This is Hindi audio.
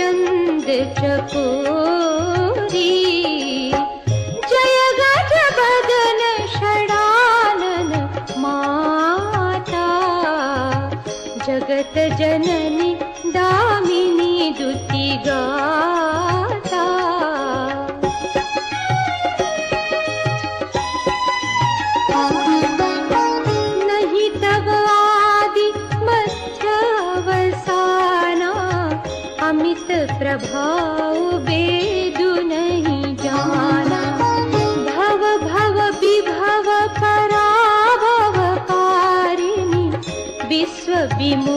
चंद चकोरी। जय गज बदन षडानन माता, जगत जननी दामिनी दुति गाता। नहीं तब आदि मध्य अवसाना, अमित प्रभाव वेदु नहीं जाना। भव भव विभव पराभव कारिणी, विश्व विमोहिनी